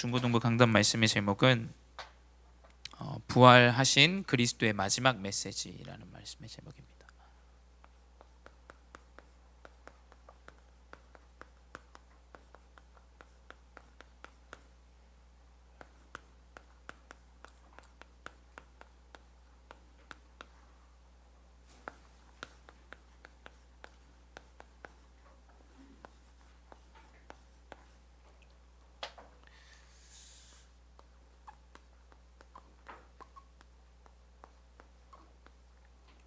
중고등부 강단 말씀의 제목은 부활하신 그리스도의 마지막 메시지라는 말씀의 제목입니다.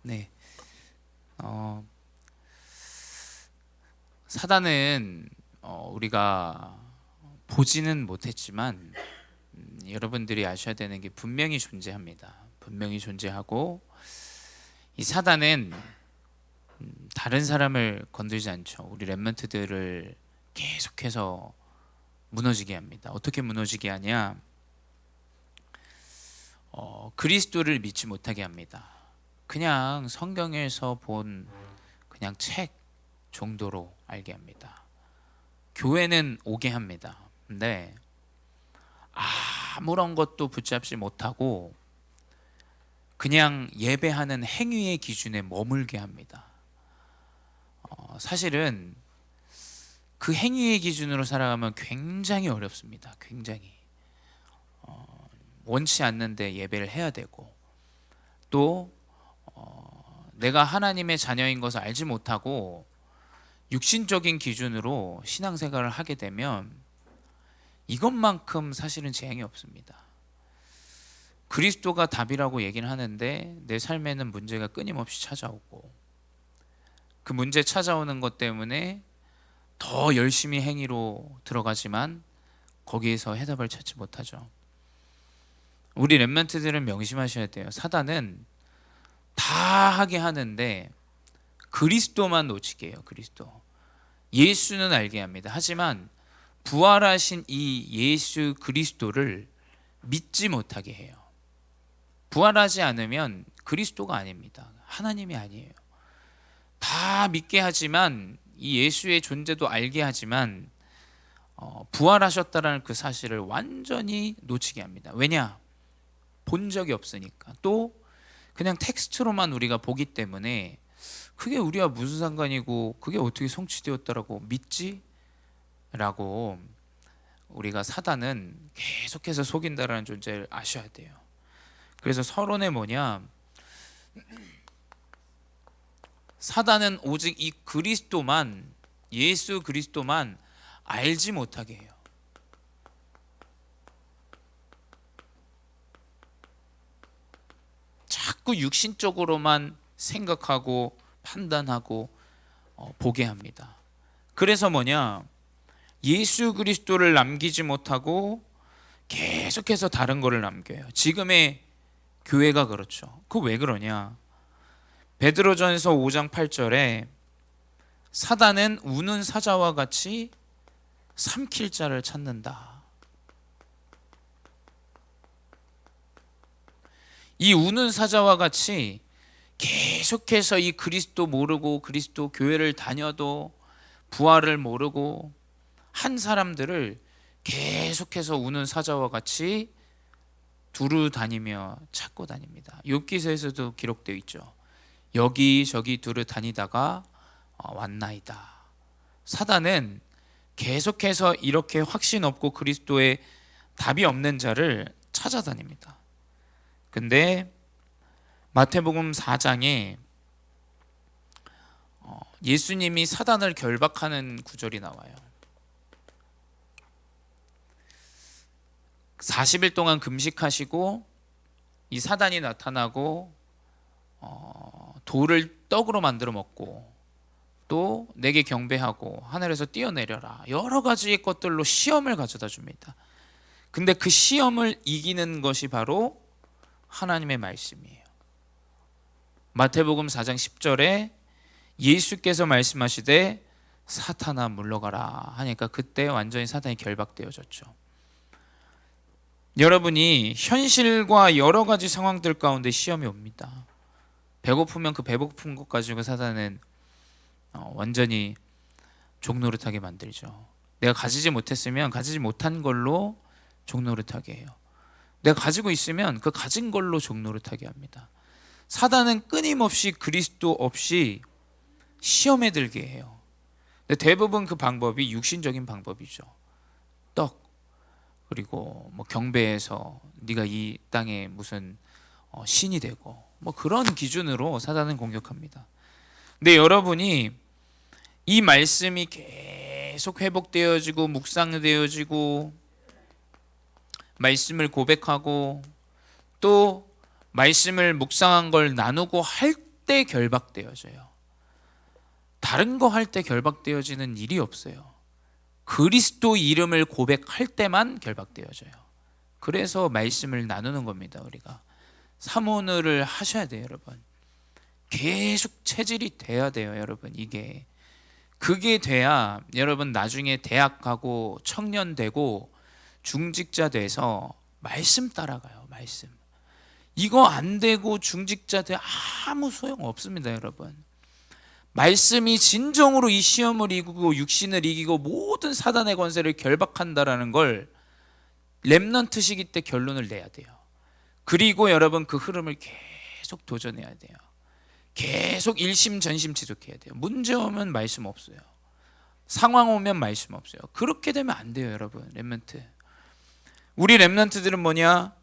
네, 사단은 우리가 보지는 못했지만 여러분들이 아셔야 되는 게 분명히 존재합니다. 분명히 존재하고 이 사단은 다른 사람을 건들지 않죠. 우리 렘넌트들을 계속해서 무너지게 합니다. 어떻게 무너지게 하냐? 그리스도를 믿지 못하게 합니다. 그냥 성경에서 본 그냥 책 정도로 알게 합니다. 교회는 오게 합니다. 근데 아무런 것도 붙잡지 못하고 그냥 예배하는 행위의 기준에 머물게 합니다. 사실은 그 행위의 기준으로 살아가면 굉장히 어렵습니다. 굉장히 원치 않는데 예배를 해야 되고 또 내가 하나님의 자녀인 것을 알지 못하고 육신적인 기준으로 신앙생활을 하게 되면 이것만큼 사실은 재앙이 없습니다. 그리스도가 답이라고 얘기는 하는데 내 삶에는 문제가 끊임없이 찾아오고 그 문제 찾아오는 것 때문에 더 열심히 행위로 들어가지만 거기에서 해답을 찾지 못하죠. 우리 렘넌트들은 명심하셔야 돼요. 사단은 다 하게 하는데 그리스도만 놓치게 해요. 그리스도. 예수는 알게 합니다. 하지만 부활하신 이 예수 그리스도를 믿지 못하게 해요. 부활하지 않으면 그리스도가 아닙니다. 하나님이 아니에요. 다 믿게 하지만 이 예수의 존재도 알게 하지만 부활하셨다라는 그 사실을 완전히 놓치게 합니다. 왜냐? 본 적이 없으니까. 또 그냥 텍스트로만 우리가 보기 때문에 그게 우리와 무슨 상관이고 그게 어떻게 성취되었다라고 믿지? 라고 우리가 사단은 계속해서 속인다라는 존재를 아셔야 돼요. 그래서 서론에 뭐냐? 사단은 오직 이 그리스도만, 예수 그리스도만 알지 못하게 해요. 자꾸 육신적으로만 생각하고 판단하고 보게 합니다. 그래서 뭐냐? 예수 그리스도를 남기지 못하고 계속해서 다른 거를 남겨요. 지금의 교회가 그렇죠. 그 왜 그러냐? 베드로전서 5장 8절에 사단은 우는 사자와 같이 삼킬 자를 찾는다. 이 우는 사자와 같이 계속해서 이 그리스도 모르고 그리스도 교회를 다녀도 부활을 모르고 한 사람들을 계속해서 우는 사자와 같이 두루 다니며 찾고 다닙니다. 욥기서에서도 기록되어 있죠. 여기저기 두루 다니다가 왔나이다. 사단은 계속해서 이렇게 확신 없고 그리스도의 답이 없는 자를 찾아다닙니다. 근데 마태복음 4장에 예수님이 사단을 결박하는 구절이 나와요. 40일 동안 금식하시고 이 사단이 나타나고 돌을 떡으로 만들어 먹고 또 내게 경배하고 하늘에서 뛰어내려라 여러 가지의 것들로 시험을 가져다 줍니다. 근데 그 시험을 이기는 것이 바로 하나님의 말씀이에요. 마태복음 4장 10절에 예수께서 말씀하시되 사탄아 물러가라 하니까 그때 완전히 사탄이 결박되어졌죠. 여러분이 현실과 여러 가지 상황들 가운데 시험이 옵니다. 배고프면 그 배고픈 것 가지고 사단은 완전히 종노릇하게 만들죠. 내가 가지지 못했으면 가지지 못한 걸로 종노릇하게 해요. 내가 가지고 있으면 그 가진 걸로 종노릇하게 합니다. 사단은 끊임없이 그리스도 없이 시험에 들게 해요. 근데 대부분 그 방법이 육신적인 방법이죠. 떡, 그리고 뭐 경배해서 네가 이 땅에 무슨 신이 되고 뭐 그런 기준으로 사단은 공격합니다. 근데 여러분이 이 말씀이 계속 회복되어지고 묵상되어지고 말씀을 고백하고 또 말씀을 묵상한 걸 나누고 할 때 결박되어져요. 다른 거 할 때 결박되어지는 일이 없어요. 그리스도 이름을 고백할 때만 결박되어져요. 그래서 말씀을 나누는 겁니다. 우리가 사모늘을 하셔야 돼요, 여러분. 계속 체질이 돼야 돼요, 여러분. 이게 그게 돼야 여러분 나중에 대학 가고 청년 되고 중직자 돼서 말씀 따라가요. 말씀. 이거 안 되고 중직자 돼 아무 소용 없습니다, 여러분. 말씀이 진정으로 이 시험을 이기고 육신을 이기고 모든 사단의 권세를 결박한다라는 걸 렘넌트 시기 때 결론을 내야 돼요. 그리고 여러분 그 흐름을 계속 도전해야 돼요. 계속 일심전심 지속해야 돼요. 문제 오면 말씀 없어요. 상황 오면 말씀 없어요. 그렇게 되면 안 돼요, 여러분. 렘넌트. 우리 렘넌트들은 뭐냐?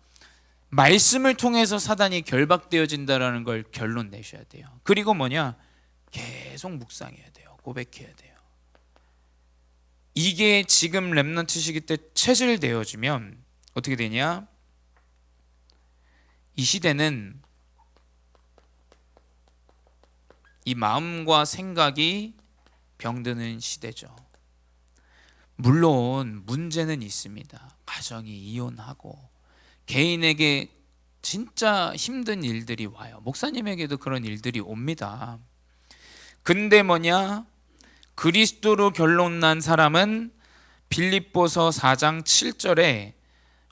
말씀을 통해서 사단이 결박되어진다라는 걸 결론 내셔야 돼요. 그리고 뭐냐? 계속 묵상해야 돼요. 고백해야 돼요. 이게 지금 렘넌트 시기 때 체질되어지면 어떻게 되냐? 이 시대는 이 마음과 생각이 병드는 시대죠. 물론 문제는 있습니다. 가정이 이혼하고 개인에게 진짜 힘든 일들이 와요. 목사님에게도 그런 일들이 옵니다. 근데 뭐냐? 그리스도로 결론난 사람은 빌립보서 4장 7절에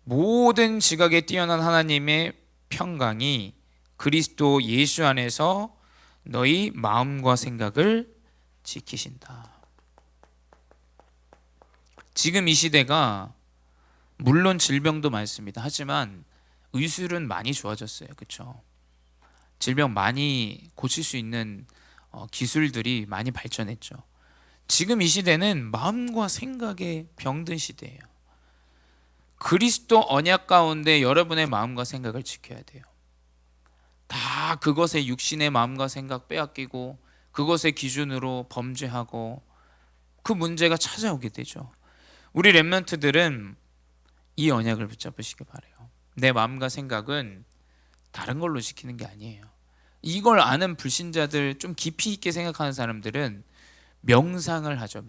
모든 지각에 뛰어난 하나님의 평강이 그리스도 예수 안에서 너희 마음과 생각을 지키신다. 지금 이 시대가 물론 질병도 많습니다. 하지만 의술은 많이 좋아졌어요. 그렇죠? 질병 많이 고칠 수 있는 기술들이 많이 발전했죠. 지금 이 시대는 마음과 생각의 병든 시대예요. 그리스도 언약 가운데 여러분의 마음과 생각을 지켜야 돼요. 다 그것에 육신의 마음과 생각 빼앗기고 그것의 기준으로 범죄하고 그 문제가 찾아오게 되죠. 우리 렘넌트들은 이 언약을 붙잡으시기 바라요. 내 마음과 생각은 다른 걸로 지키는 게 아니에요. 이걸 아는 불신자들, 좀 깊이 있게 생각하는 사람들은 명상을 하죠.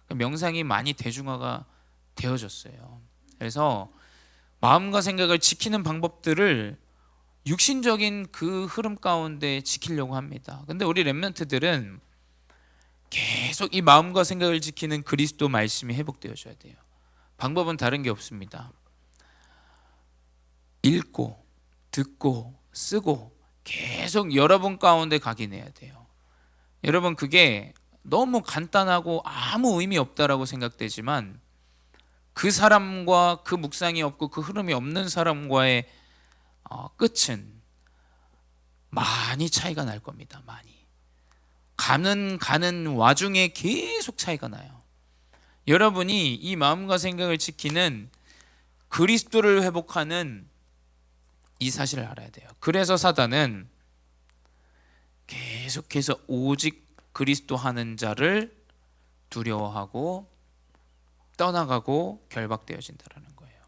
명상이 많이 대중화가 되어졌어요. 그래서 마음과 생각을 지키는 방법들을 육신적인 그 흐름 가운데 지키려고 합니다. 근데 우리 렘넌트들은 계속 이 마음과 생각을 지키는 그리스도 말씀이 회복되어져야 돼요. 방법은 다른 게 없습니다. 읽고 듣고 쓰고 계속 여러분 가운데 각인해야 돼요. 여러분 그게 너무 간단하고 아무 의미 없다라고 생각되지만 그 사람과 그 묵상이 없고 그 흐름이 없는 사람과의 끝은 많이 차이가 날 겁니다. 많이. 가는 와중에 계속 차이가 나요. 여러분이 이 마음과 생각을 지키는 그리스도를 회복하는 이 사실을 알아야 돼요. 그래서 사단은 계속해서 오직 그리스도 하는 자를 두려워하고 떠나가고 결박되어진다는 거예요.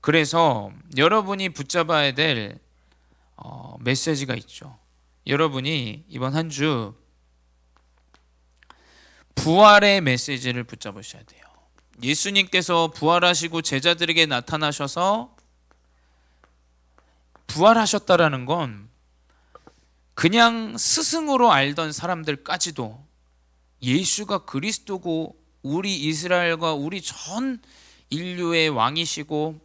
그래서 여러분이 붙잡아야 될 메시지가 있죠. 여러분이 이번 한 주 부활의 메시지를 붙잡으셔야 돼요. 예수님께서 부활하시고 제자들에게 나타나셔서 부활하셨다라는 건 그냥 스승으로 알던 사람들까지도 예수가 그리스도고 우리 이스라엘과 우리 전 인류의 왕이시고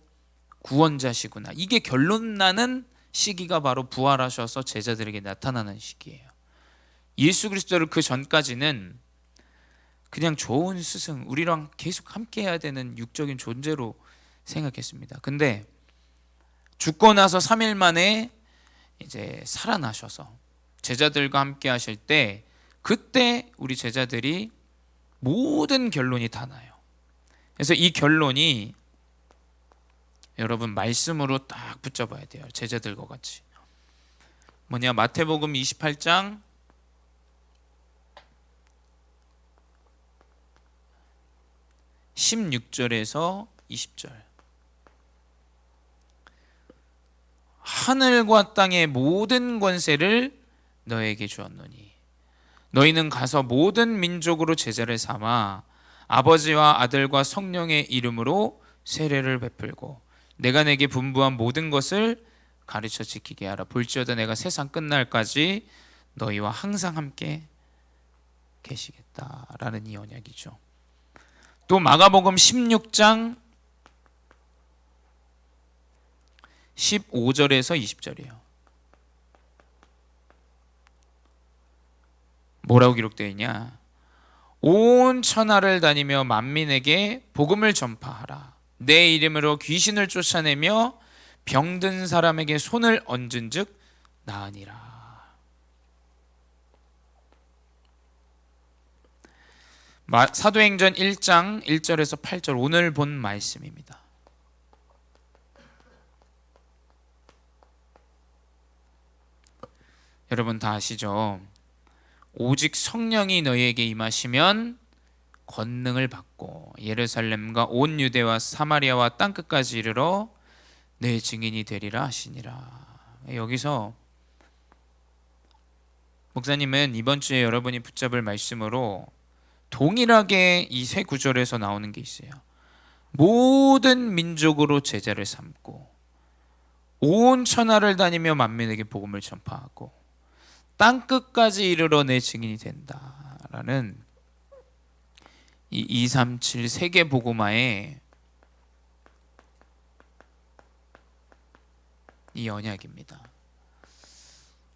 구원자시구나, 이게 결론 나는 시기가 바로 부활하셔서 제자들에게 나타나는 시기예요. 예수 그리스도를 그 전까지는 그냥 좋은 스승, 우리랑 계속 함께 해야 되는 육적인 존재로 생각했습니다. 근데 죽고 나서 3일 만에 이제 살아나셔서 제자들과 함께 하실 때, 그때 우리 제자들이 모든 결론이 다 나요. 그래서 이 결론이 여러분 말씀으로 딱 붙잡아야 돼요. 제자들과 같이. 뭐냐, 마태복음 28장 16절에서 20절. 하늘과 땅의 모든 권세를 너에게 주었노니 너희는 가서 모든 민족으로 제자를 삼아 아버지와 아들과 성령의 이름으로 세례를 베풀고 내가 내게 분부한 모든 것을 가르쳐 지키게 하라. 볼지어다 내가 세상 끝날까지 너희와 항상 함께 계시겠다라는 이 언약이죠. 또 마가복음 16장 15절에서 20절이에요. 뭐라고 기록되어 있냐? 온 천하를 다니며 만민에게 복음을 전파하라. 내 이름으로 귀신을 쫓아내며 병든 사람에게 손을 얹은즉 나으니라. 사도행전 1장 1절에서 8절, 오늘 본 말씀입니다. 여러분 다 아시죠? 오직 성령이 너희에게 임하시면 권능을 받고 예루살렘과 온 유대와 사마리아와 땅끝까지 이르러 내 증인이 되리라 하시니라. 여기서 목사님은 이번 주에 여러분이 붙잡을 말씀으로 동일하게 이 세 구절에서 나오는 게 있어요. 모든 민족으로 제자를 삼고 온 천하를 다니며 만민에게 복음을 전파하고 땅끝까지 이르러 내 증인이 된다라는 이 237 세계 복음화의 이 언약입니다.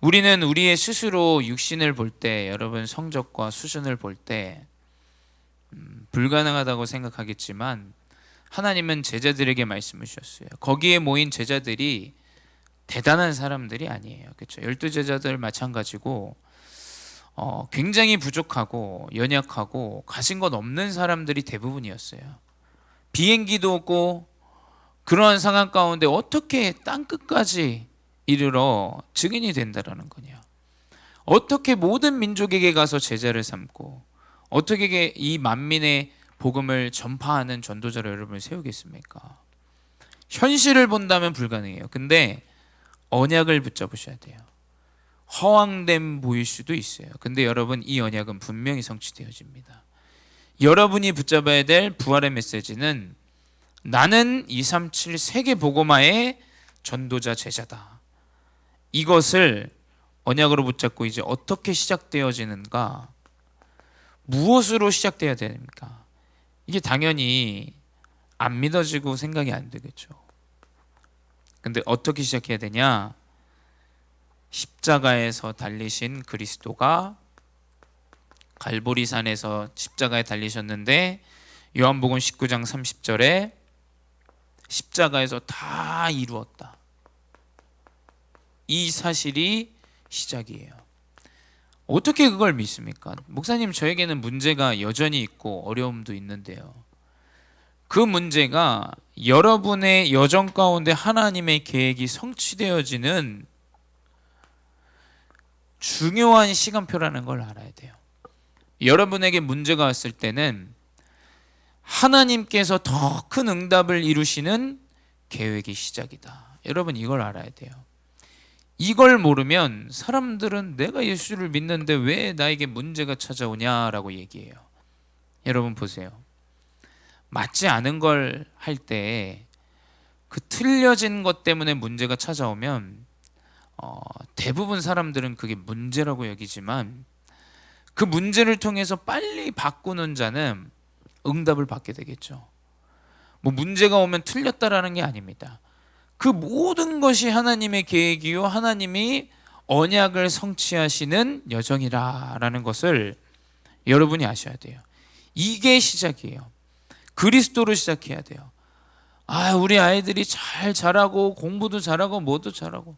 우리는 우리의 스스로 육신을 볼 때, 여러분 성적과 수준을 볼 때 불가능하다고 생각하겠지만 하나님은 제자들에게 말씀을 주셨어요. 거기에 모인 제자들이 대단한 사람들이 아니에요. 그렇죠? 12제자들 마찬가지고 굉장히 부족하고 연약하고 가진 것 없는 사람들이 대부분이었어요. 비행기도 없고 그러한 상황 가운데 어떻게 땅끝까지 이르러 증인이 된다라는 거냐? 어떻게 모든 민족에게 가서 제자를 삼고 어떻게 이 만민의 복음을 전파하는 전도자를 여러분을 세우겠습니까? 현실을 본다면 불가능해요. 근데 언약을 붙잡으셔야 돼요. 허황됨 보일 수도 있어요. 근데 여러분 이 언약은 분명히 성취되어집니다. 여러분이 붙잡아야 될 부활의 메시지는 나는 237 세계 복음화의 전도자 제자다. 이것을 언약으로 붙잡고 이제 어떻게 시작되어지는가? 무엇으로 시작돼야 됩니까? 이게 당연히 안 믿어지고 생각이 안 되겠죠. 근데 어떻게 시작해야 되냐? 십자가에서 달리신 그리스도가 갈보리산에서 십자가에 달리셨는데 요한복음 19장 30절에 십자가에서 다 이루었다. 이 사실이 시작이에요. 어떻게 그걸 믿습니까? 목사님, 저에게는 문제가 여전히 있고 어려움도 있는데요. 그 문제가 여러분의 여정 가운데 하나님의 계획이 성취되어지는 중요한 시간표라는 걸 알아야 돼요. 여러분에게 문제가 왔을 때는 하나님께서 더 큰 응답을 이루시는 계획이 시작이다. 여러분 이걸 알아야 돼요. 이걸 모르면 사람들은 내가 예수를 믿는데 왜 나에게 문제가 찾아오냐라고 얘기해요. 여러분 보세요. 맞지 않은 걸 할 때 그 틀려진 것 때문에 문제가 찾아오면 대부분 사람들은 그게 문제라고 여기지만 그 문제를 통해서 빨리 바꾸는 자는 응답을 받게 되겠죠. 뭐 문제가 오면 틀렸다라는 게 아닙니다. 그 모든 것이 하나님의 계획이요 하나님이 언약을 성취하시는 여정이라는 것을 여러분이 아셔야 돼요. 이게 시작이에요. 그리스도로 시작해야 돼요. 우리 아이들이 잘 자라고 공부도 잘하고 뭐도 잘하고,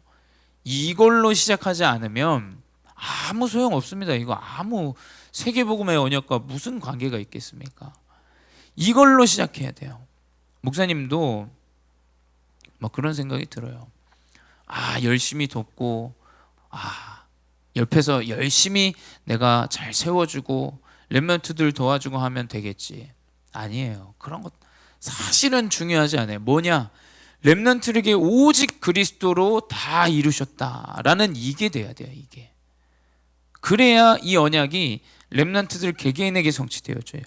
이걸로 시작하지 않으면 아무 소용 없습니다. 이거 아무 세계복음의 언약과 무슨 관계가 있겠습니까? 이걸로 시작해야 돼요. 목사님도 막 그런 생각이 들어요. 열심히 돕고, 옆에서 열심히 내가 잘 세워주고 렘넌트들 도와주고 하면 되겠지. 아니에요. 그런 것 사실은 중요하지 않아요. 뭐냐? 렘넌트에게 오직 그리스도로 다 이루셨다라는 이게 돼야 돼요. 이게. 그래야 이 언약이 렘넌트들 개개인에게 성취되어져요.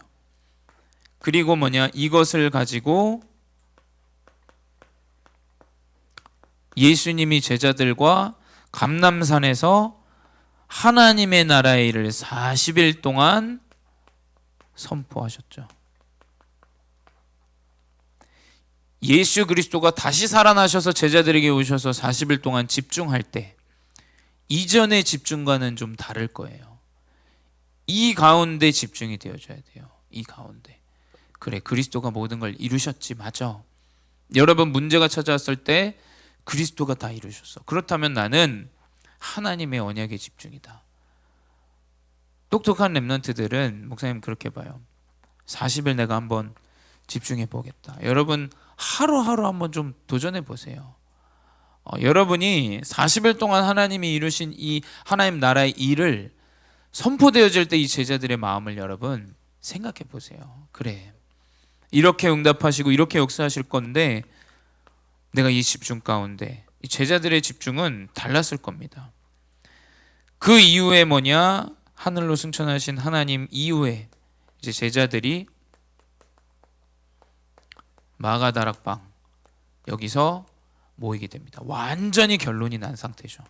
그리고 뭐냐? 이것을 가지고 예수님이 제자들과 감람산에서 하나님의 나라의 일을 40일 동안 선포하셨죠. 예수 그리스도가 다시 살아나셔서 제자들에게 오셔서 40일 동안 집중할 때 이전의 집중과는 좀 다를 거예요. 이 가운데 집중이 되어줘야 돼요. 이 가운데. 그래, 그리스도가 모든 걸 이루셨지. 맞아. 여러분, 문제가 찾아왔을 때 그리스도가 다 이루셨어. 그렇다면 나는 하나님의 언약에 집중이다. 똑똑한 렘넌트들은 목사님 그렇게 봐요. 40일 내가 한번 집중해 보겠다. 여러분, 하루하루 한번 좀 도전해 보세요. 여러분이 40일 동안 하나님이 이루신 이 하나님 나라의 일을 선포되어질 때 이 제자들의 마음을 여러분 생각해 보세요. 그래, 이렇게 응답하시고 이렇게 역사하실 건데 내가 이 집중 가운데, 이 제자들의 집중은 달랐을 겁니다. 그 이후에 뭐냐? 하늘로 승천하신 하나님 이후에 이제 제자들이 마가다락방 여기서 모이게 됩니다. 완전히 결론이 난 상태죠.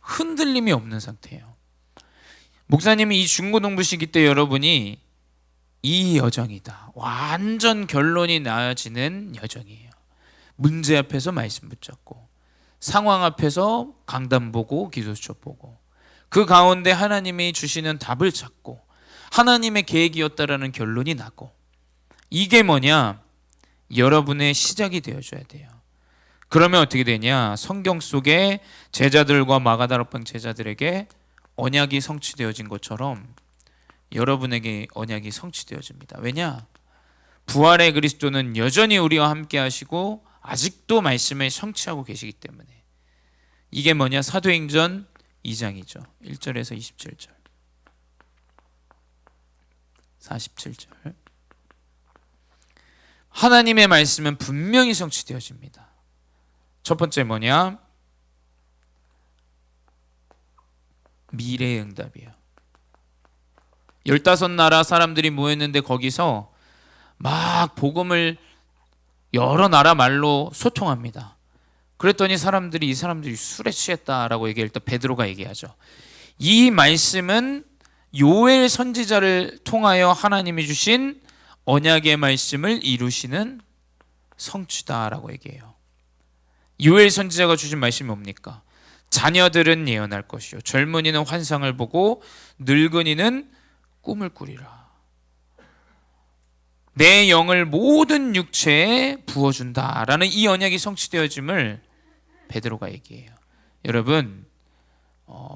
흔들림이 없는 상태예요. 목사님이 이 중고등부 시기 때 여러분이 이 여정이다. 완전 결론이 나아지는 여정이에요. 문제 앞에서 말씀 붙잡고, 상황 앞에서 강단 보고 기도처 보고, 그 가운데 하나님이 주시는 답을 찾고 하나님의 계획이었다라는 결론이 나고, 이게 뭐냐? 여러분의 시작이 되어줘야 돼요. 그러면 어떻게 되냐? 성경 속에 제자들과 마가다락방 제자들에게 언약이 성취되어진 것처럼 여러분에게 언약이 성취되어집니다. 왜냐? 부활의 그리스도는 여전히 우리와 함께 하시고 아직도 말씀을 성취하고 계시기 때문에. 이게 뭐냐? 사도행전 2장이죠. 1절에서 27절, 47절. 하나님의 말씀은 분명히 성취되어집니다. 첫 번째 뭐냐? 미래의 응답이에요. 15나라 사람들이 모였는데 거기서 막 복음을 여러 나라 말로 소통합니다. 그랬더니 이 사람들이 술에 취했다라고 얘기할 때 베드로가 얘기하죠. 이 말씀은 요엘 선지자를 통하여 하나님이 주신 언약의 말씀을 이루시는 성취다라고 얘기해요. 요엘 선지자가 주신 말씀이 뭡니까? 자녀들은 예언할 것이요, 젊은이는 환상을 보고 늙은이는 꿈을 꾸리라. 내 영을 모든 육체에 부어준다라는 이 언약이 성취되어짐을 베드로가 얘기해요. 여러분,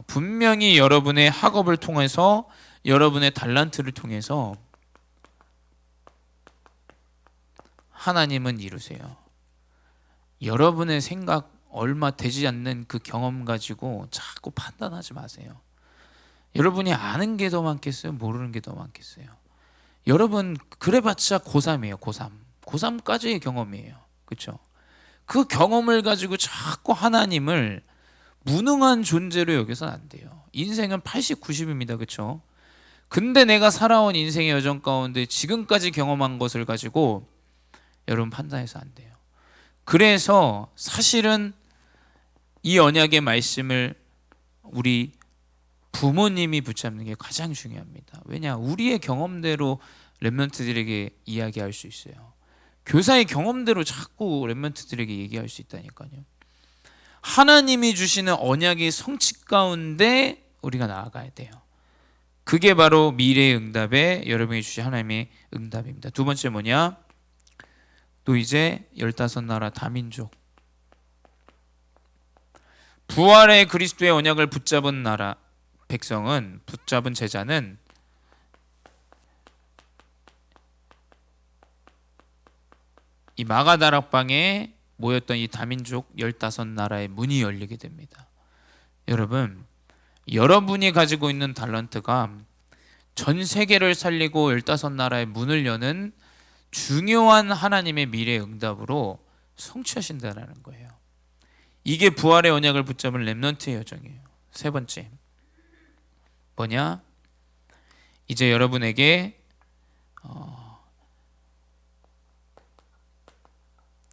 분명히 여러분의 학업을 통해서, 여러분의 달란트를 통해서 하나님은 이루세요. 여러분의 생각 얼마 되지 않는 그 경험 가지고 자꾸 판단하지 마세요. 여러분이 아는 게 더 많겠어요? 모르는 게 더 많겠어요? 여러분 그래봤자 고3이에요. 고3까지의 경험이에요. 그렇죠? 그 경험을 가지고 자꾸 하나님을 무능한 존재로 여겨서는 안 돼요. 인생은 80, 90입니다. 그렇죠? 근데 내가 살아온 인생의 여정 가운데 지금까지 경험한 것을 가지고 여러분 판단해서 안 돼요. 그래서 사실은 이 언약의 말씀을 우리 부모님이 붙잡는 게 가장 중요합니다. 왜냐? 우리의 경험대로 렘넌트들에게 이야기할 수 있어요. 교사의 경험대로 자꾸 렘넌트들에게 얘기할 수 있다니까요. 하나님이 주시는 언약의 성취 가운데 우리가 나아가야 돼요. 그게 바로 미래의 응답에 여러분이 주신 하나님의 응답입니다. 두 번째 뭐냐? 또 이제 15나라 다민족, 부활의 그리스도의 언약을 붙잡은 나라 백성은, 붙잡은 제자는 이 마가다락방에 모였던 이 다민족 15나라의 문이 열리게 됩니다. 여러분, 여러분이 가지고 있는 달란트가 전 세계를 살리고 15나라의 문을 여는 중요한 하나님의 미래 응답으로 성취하신다는 거예요. 이게 부활의 언약을 붙잡은 렘넌트의 여정이에요. 세 번째 뭐냐? 이제 여러분에게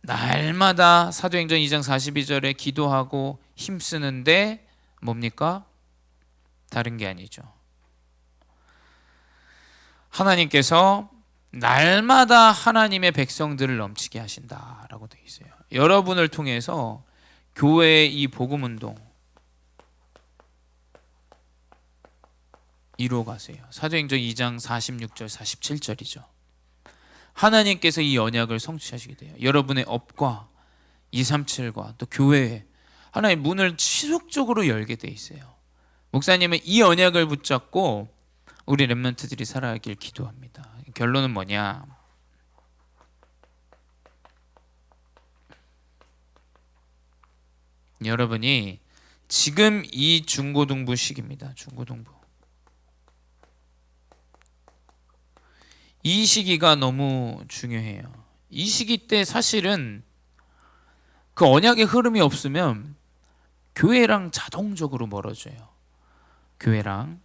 날마다 사도행전 2장 42절에 기도하고 힘쓰는데 뭡니까? 다른 게 아니죠. 하나님께서 날마다 하나님의 백성들을 넘치게 하신다라고 되어 있어요. 여러분을 통해서 교회의 이 복음 운동 이루어가세요. 사도행전 2장 46절 47절이죠. 하나님께서 이 언약을 성취하시게 돼요. 여러분의 업과 237과 또 교회에 하나님의 문을 지속적으로 열게 돼 있어요. 목사님은 이 언약을 붙잡고 우리 렘넌트들이 살아가길 기도합니다. 결론은 뭐냐? 여러분이 지금 이 중고등부 시기입니다. 중고등부. 이 시기가 너무 중요해요. 이 시기 때 사실은 그 언약의 흐름이 없으면 교회랑 자동적으로 멀어져요. 교회랑.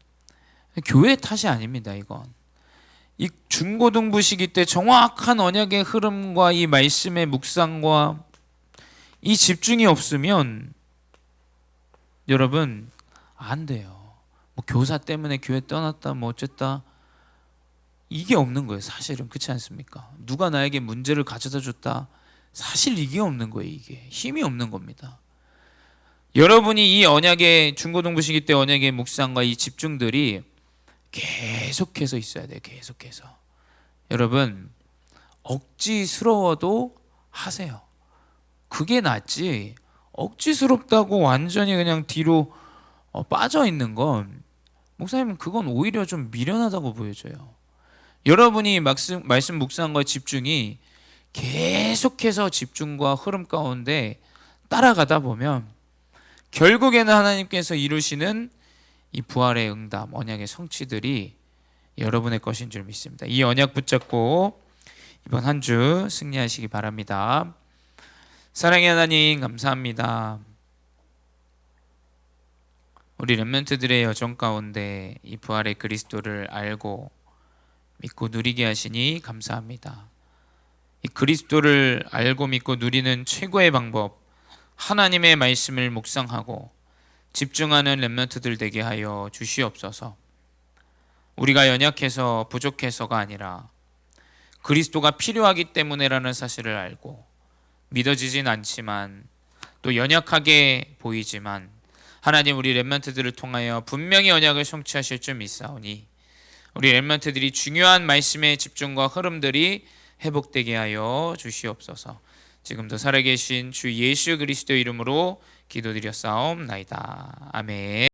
교회 탓이 아닙니다, 이건. 이 중고등부 시기 때 정확한 언약의 흐름과 이 말씀의 묵상과 이 집중이 없으면 여러분 안 돼요. 뭐 교사 때문에 교회 떠났다 뭐 어쨌다 이게 없는 거예요. 사실은 그렇지 않습니까? 누가 나에게 문제를 가져다 줬다 사실 이게 없는 거예요. 이게 힘이 없는 겁니다. 여러분이 이 언약의 중고등부 시기 때 언약의 묵상과 이 집중들이 계속해서 있어야 돼요. 계속해서. 여러분 억지스러워도 하세요. 그게 낫지 억지스럽다고 완전히 그냥 뒤로 빠져 있는 건 목사님은 그건 오히려 좀 미련하다고 보여져요. 여러분이 말씀 묵상과 집중이 계속해서 집중과 흐름 가운데 따라가다 보면 결국에는 하나님께서 이루시는 이 부활의 응답, 언약의 성취들이 여러분의 것인 줄 믿습니다. 이 언약 붙잡고 이번 한 주 승리하시기 바랍니다. 사랑의 하나님 감사합니다. 우리 렘넌트들의 여정 가운데 이 부활의 그리스도를 알고 믿고 누리게 하시니 감사합니다. 이 그리스도를 알고 믿고 누리는 최고의 방법, 하나님의 말씀을 묵상하고 집중하는 렘넌트들 되게 하여 주시옵소서. 우리가 연약해서 부족해서가 아니라 그리스도가 필요하기 때문에라는 사실을 알고 믿어지진 않지만 또 연약하게 보이지만 하나님 우리 렘넌트들을 통하여 분명히 언약을 성취하실 줄 믿사오니 우리 렘넌트들이 중요한 말씀의 집중과 흐름들이 회복되게 하여 주시옵소서. 지금도 살아계신 주 예수 그리스도 이름으로 기도드렸사옵나이다. 아멘.